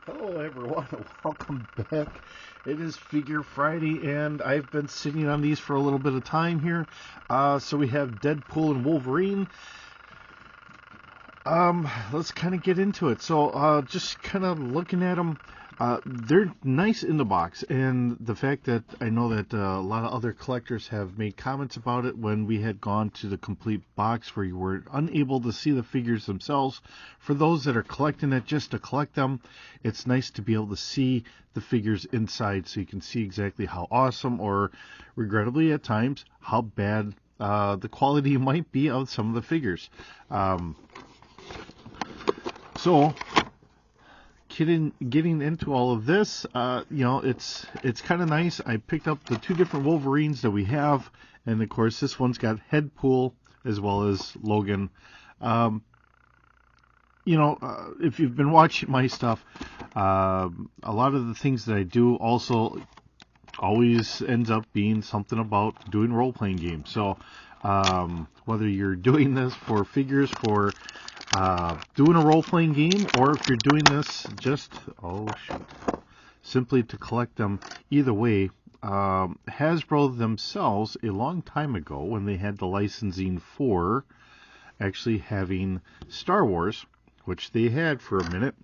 Hello everyone, welcome back. It is Figure Friday, and I've been sitting on these for a little bit of time here. So we have Deadpool and Wolverine. Let's kind of get into it. So just kind of looking at them, they're nice in the box, and the fact that I know that a lot of other collectors have made comments about it when we had gone to the complete box where you were unable to see the figures themselves. For those that are collecting it just to collect them, it's nice to be able to see the figures inside so you can see exactly how awesome, or regrettably at times, how bad the quality might be of some of the figures. So getting into all of this, it's kind of nice. I picked up the two different Wolverines that we have, and of course this one's got Headpool as well as Logan. If you've been watching my stuff, a lot of the things that I do also always ends up being something about doing role-playing games. So whether you're doing this for figures, for doing a role-playing game, or if you're doing this just simply to collect them, either way, Hasbro themselves a long time ago, when they had the licensing for actually having Star Wars, which they had for a minute,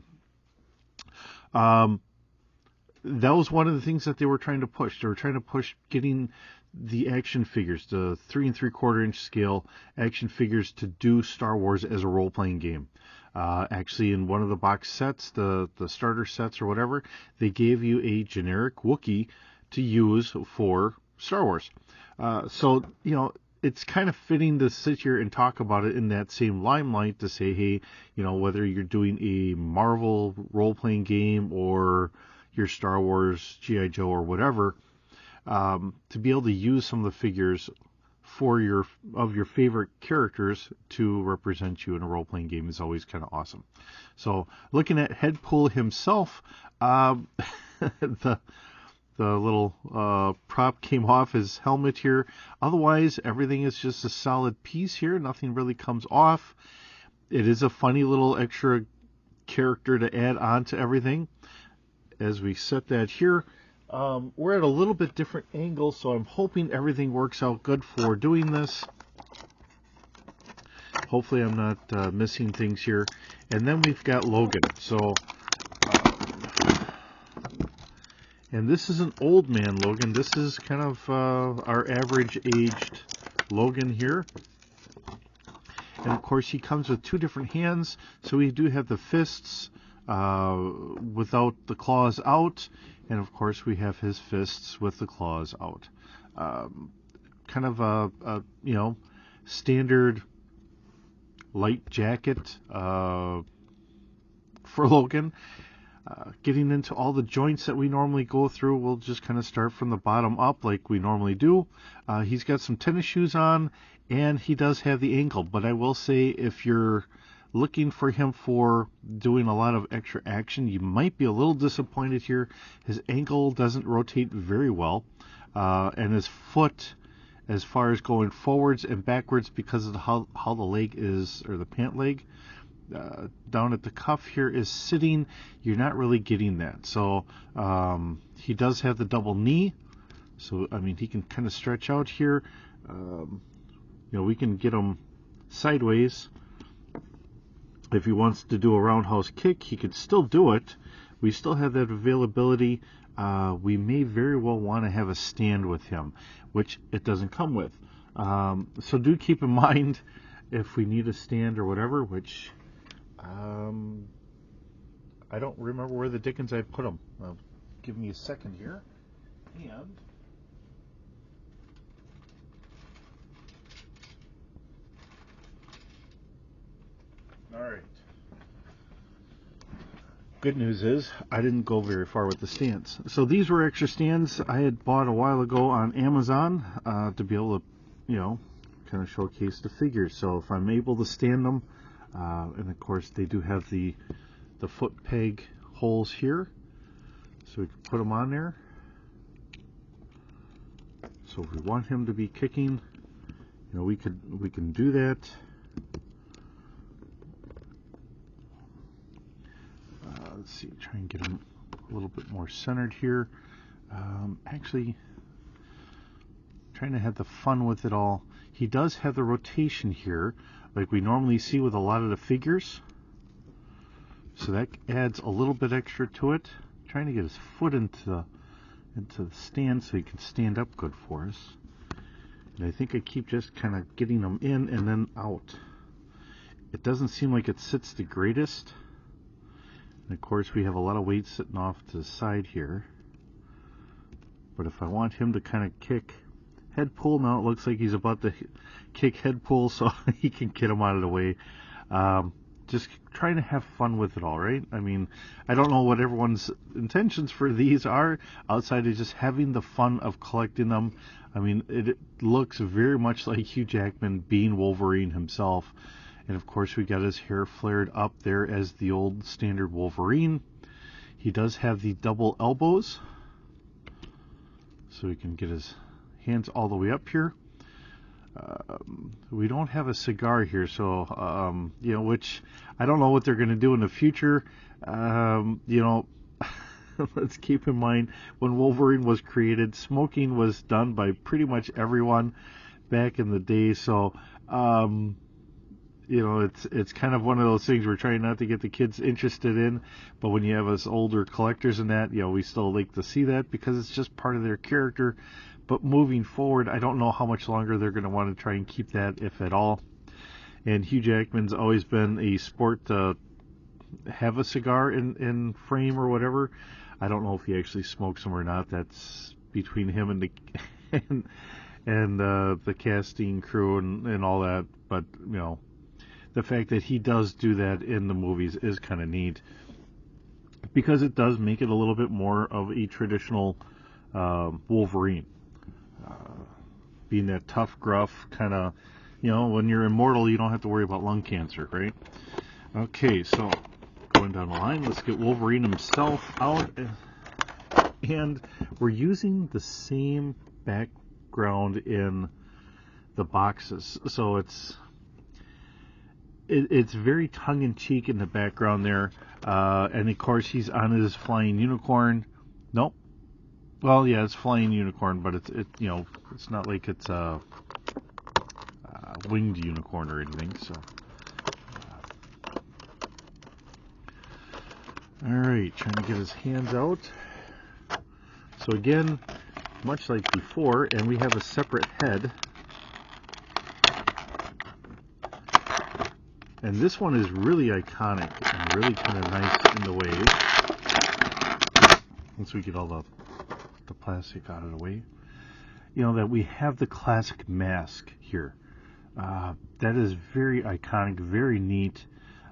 that was one of the things that they were trying to push. They were trying to push getting the action figures, the 3 3/4 inch scale action figures, to do Star Wars as a role-playing game. Actually, in one of the box sets, the starter sets or whatever, they gave you a generic Wookiee to use for Star Wars. So it's kind of fitting to sit here and talk about it in that same limelight, to say, hey, whether you're doing a Marvel role-playing game or your Star Wars, G.I. Joe, or whatever, to be able to use some of the figures for your favorite characters to represent you in a role-playing game is always kind of awesome. So looking at Headpool himself, the little prop came off his helmet here. Otherwise, everything is just a solid piece here. Nothing really comes off. It is a funny little extra character to add on to everything. As we set that here, we're at a little bit different angle, so I'm hoping everything works out good for doing this. Hopefully I'm not missing things here. And then we've got Logan. So, and this is an old man Logan. This is kind of our average aged Logan here. And of course he comes with two different hands, so we do have the fists without the claws out, and of course we have his fists with the claws out. Kind of a standard light jacket for Logan. Getting into all the joints that we normally go through, we'll just kind of start from the bottom up like we normally do. He's got some tennis shoes on, and he does have the ankle, but I will say, if you're looking for him for doing a lot of extra action, you might be a little disappointed here. His ankle doesn't rotate very well, and his foot, as far as going forwards and backwards, because of how the leg is, or the pant leg down at the cuff here is sitting, you're not really getting that. So he does have the double knee, so I mean he can kind of stretch out here. We can get him sideways. If he wants to do a roundhouse kick, he could still do it. We still have that availability. We may very well want to have a stand with him, which it doesn't come with. So do keep in mind, if we need a stand or whatever, which I don't remember where the dickens I put him. Give me a second here. And all right. Good news is I didn't go very far with the stands. So these were extra stands I had bought a while ago on Amazon to be able to, kind of showcase the figures. So if I'm able to stand them, and of course they do have the foot peg holes here, so we can put them on there. So if we want him to be kicking, we can do that. let's see, try and get him a little bit more centered here. Actually, trying to have the fun with it all. He does have the rotation here, like we normally see with a lot of the figures. So that adds a little bit extra to it. Trying to get his foot into the stand so he can stand up good for us. And I think I keep just kind of getting him in and then out. It doesn't seem like it sits the greatest. And of course we have a lot of weight sitting off to the side here. But if I want him to kind of kick Headpool, now it looks like he's about to kick Headpool, so he can get him out of the way. Just trying to have fun with it all, right? I mean, I don't know what everyone's intentions for these are, outside of just having the fun of collecting them. I mean, it looks very much like Hugh Jackman being Wolverine himself. And of course, we got his hair flared up there as the old standard Wolverine. He does have the double elbows, so he can get his hands all the way up here. We don't have a cigar here, so you know, which I don't know what they're going to do in the future. You know, let's keep in mind when Wolverine was created, smoking was done by pretty much everyone back in the day. So you know, it's kind of one of those things we're trying not to get the kids interested in, but when you have us older collectors and that, you know, we still like to see that because it's just part of their character. But moving forward, I don't know how much longer they're going to want to try and keep that, if at all. And Hugh Jackman's always been a sport to have a cigar in frame or whatever. I don't know if he actually smokes them or not. That's between him and the casting crew and all that. But you know, the fact that he does do that in the movies is kind of neat, because it does make it a little bit more of a traditional Wolverine. Being that tough, gruff kind of, you know, when you're immortal, you don't have to worry about lung cancer, right? Okay, so going down the line, let's get Wolverine himself out. And we're using the same background in the boxes, so it's very tongue-in-cheek in the background there. And of course, he's on his flying unicorn. Nope. Well, yeah, it's flying unicorn, but it you know, it's not like it's a winged unicorn or anything. So, all right, trying to get his hands out. So again, much like before, and we have a separate head. And this one is really iconic and really kind of nice in the way. Once we get all the plastic out of the way, you know, that we have the classic mask here. That is very iconic, very neat.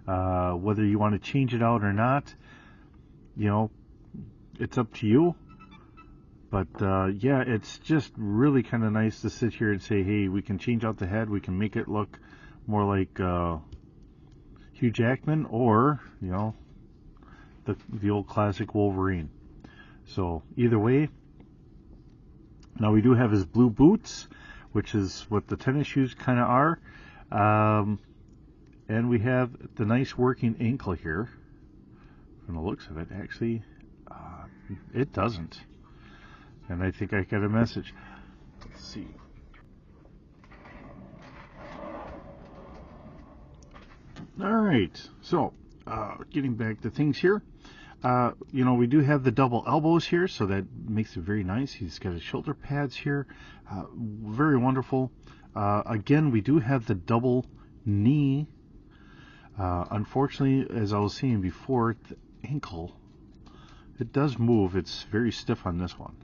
Whether you want to change it out or not, you know, it's up to you. But yeah, it's just really kind of nice to sit here and say, hey, we can change out the head, we can make it look more like Hugh Jackman, or you know, the old classic Wolverine. So either way. Now we do have his blue boots, which is what the tennis shoes kind of are. And we have the nice working ankle here. From the looks of it, actually, it doesn't. And I think I got a message. Let's see. All right, so getting back to things here. You know, we do have the double elbows here, so that makes it very nice. He's got his shoulder pads here. Very wonderful. Again, we do have the double knee. Unfortunately, as I was saying before, the ankle, it does move. It's very stiff on this one,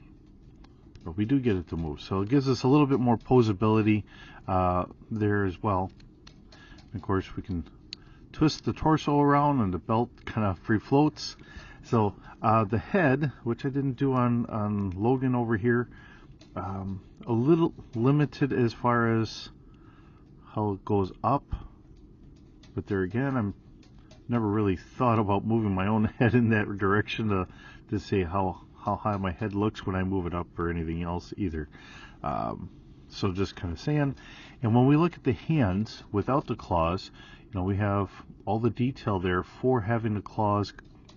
but we do get it to move. So it gives us a little bit more posability there as well. And of course, we can twist the torso around and the belt kind of free floats. So the head, which I didn't do on Logan over here, a little limited as far as how it goes up. But there again, I'm never really thought about moving my own head in that direction to say how high my head looks when I move it up or anything else either. So just kind of saying. And when we look at the hands without the claws, you know, we have all the detail there for having the claws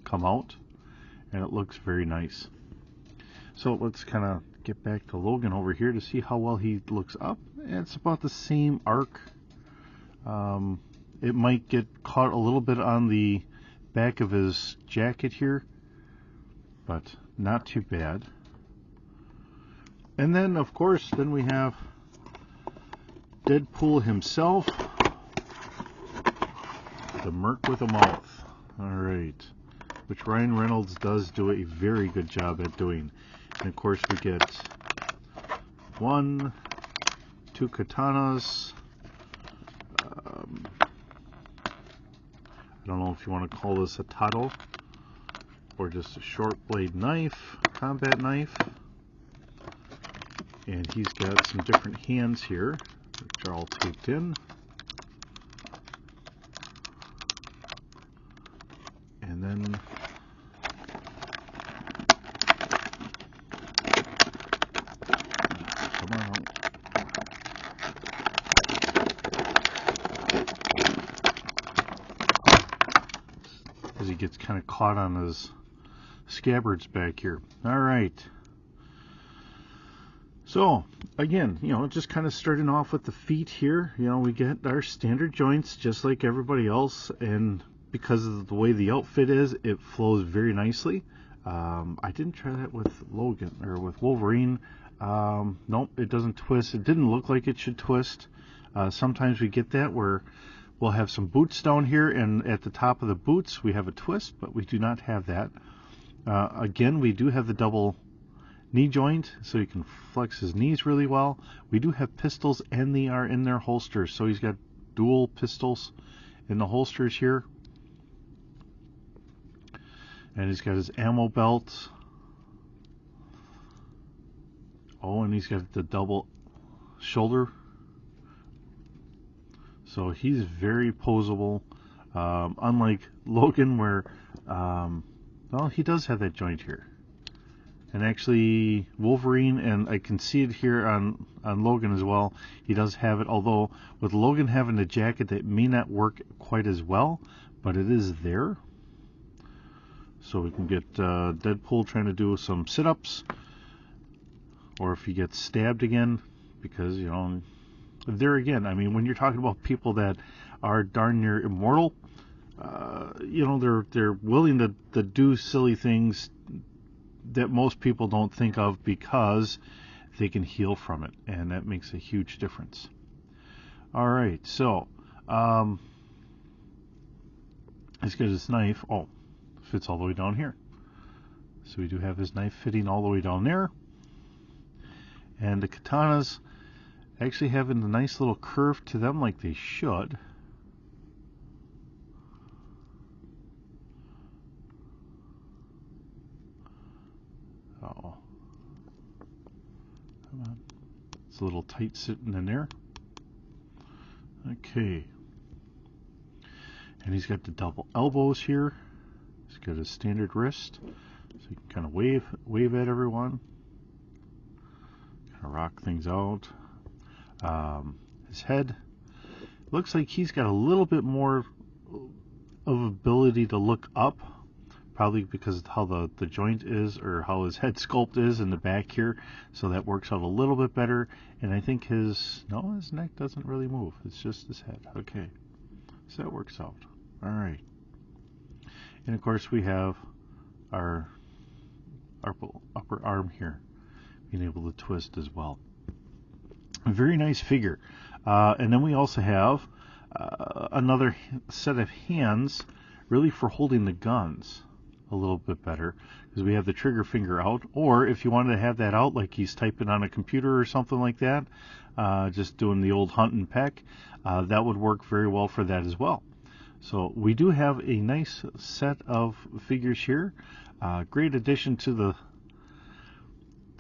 come out, and it looks very nice. So let's kind of get back to Logan over here to see how well he looks up. It's about the same arc. It might get caught a little bit on the back of his jacket here, but not too bad. And then, of course, then we have Deadpool himself, the Merc with a mouth. Alright, which Ryan Reynolds does do a very good job at doing. And of course we get 1, 2 katanas. I don't know if you want to call this a taro or just a short blade knife, combat knife. And he's got some different hands here, which are all taped in. And then come on. As he gets kind of caught on his scabbards back here. All right. So again, just kind of starting off with the feet here. We get our standard joints just like everybody else, and because of the way the outfit is, it flows very nicely. I didn't try that with Logan or with Wolverine. Nope, it doesn't twist. It didn't look like it should twist. Sometimes we get that where we'll have some boots down here, and at the top of the boots we have a twist, but we do not have that. Again, we do have the double knee joint, so he can flex his knees really well. We do have pistols, and they are in their holsters, so he's got dual pistols in the holsters here. And he's got his ammo belt. Oh, and he's got the double shoulder. So he's very posable. Unlike Logan, where, well, he does have that joint here. And actually, Wolverine, and I can see it here on Logan as well, he does have it. Although, with Logan having a jacket, that may not work quite as well, but it is there. So we can get Deadpool trying to do some sit-ups, or if he gets stabbed again, because, there again, I mean, when you're talking about people that are darn near immortal, they're willing to do silly things that most people don't think of because they can heal from it, and that makes a huge difference. All right, so he's got his knife. Oh, fits all the way down here. So we do have his knife fitting all the way down there. And the katanas actually having a nice little curve to them, like they should. Oh, come on. It's a little tight sitting in there. Okay. And he's got the double elbows here. He's got his standard wrist, so he can kind of wave at everyone, kind of rock things out. His head looks like he's got a little bit more of ability to look up, probably because of how the joint is, or how his head sculpt is in the back here, so that works out a little bit better. And I think his neck doesn't really move, it's just his head. Okay, so that works out. All right. And of course we have our upper arm here being able to twist as well. A very nice figure. And then we also have another set of hands, really for holding the guns a little bit better, because we have the trigger finger out, or if you wanted to have that out like he's typing on a computer or something like that, just doing the old hunt and peck, that would work very well for that as well. So we do have a nice set of figures here. Great addition to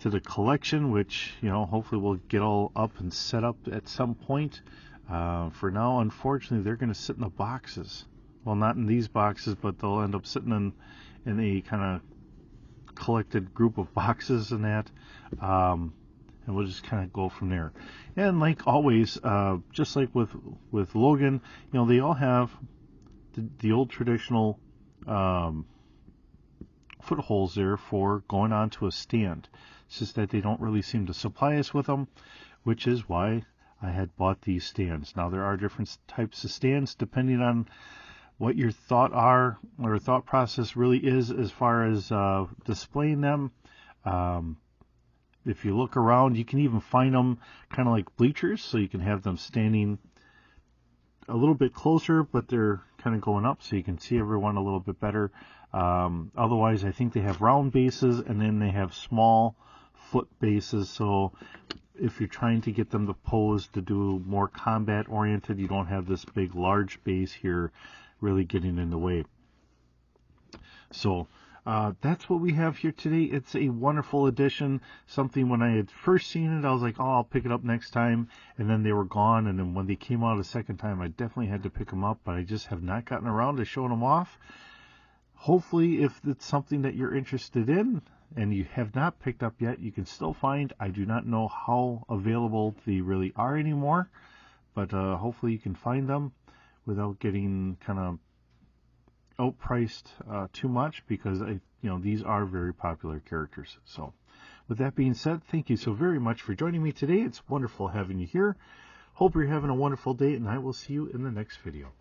the collection, which hopefully we'll get all up and set up at some point. For now, unfortunately, they're going to sit in the boxes. Well, not in these boxes, but they'll end up sitting in a kind of collected group of boxes and that. And we'll just kind of go from there. And like always, just like with Logan, they all have the old traditional footholds there for going onto a stand. It's just that they don't really seem to supply us with them, which is why I had bought these stands. Now there are different types of stands depending on what your thought process really is as far as displaying them. If you look around, you can even find them kind of like bleachers, so you can have them standing a little bit closer, but they're kind of going up so you can see everyone a little bit better. Otherwise, I think they have round bases, and then they have small foot bases, so if you're trying to get them to pose to do more combat oriented, you don't have this big large base here really getting in the way. So that's what we have here today. It's a wonderful addition. Something when I had first seen it, I was like, oh, I'll pick it up next time. And then they were gone. And then when they came out a second time, I definitely had to pick them up. But I just have not gotten around to showing them off. Hopefully, if it's something that you're interested in and you have not picked up yet, you can still find. I do not know how available they really are anymore. But hopefully you can find them without getting kind of outpriced too much, because these are very popular characters. So with that being said, thank you so very much for joining me today. It's wonderful having you here. Hope you're having a wonderful day, and I will see you in the next video.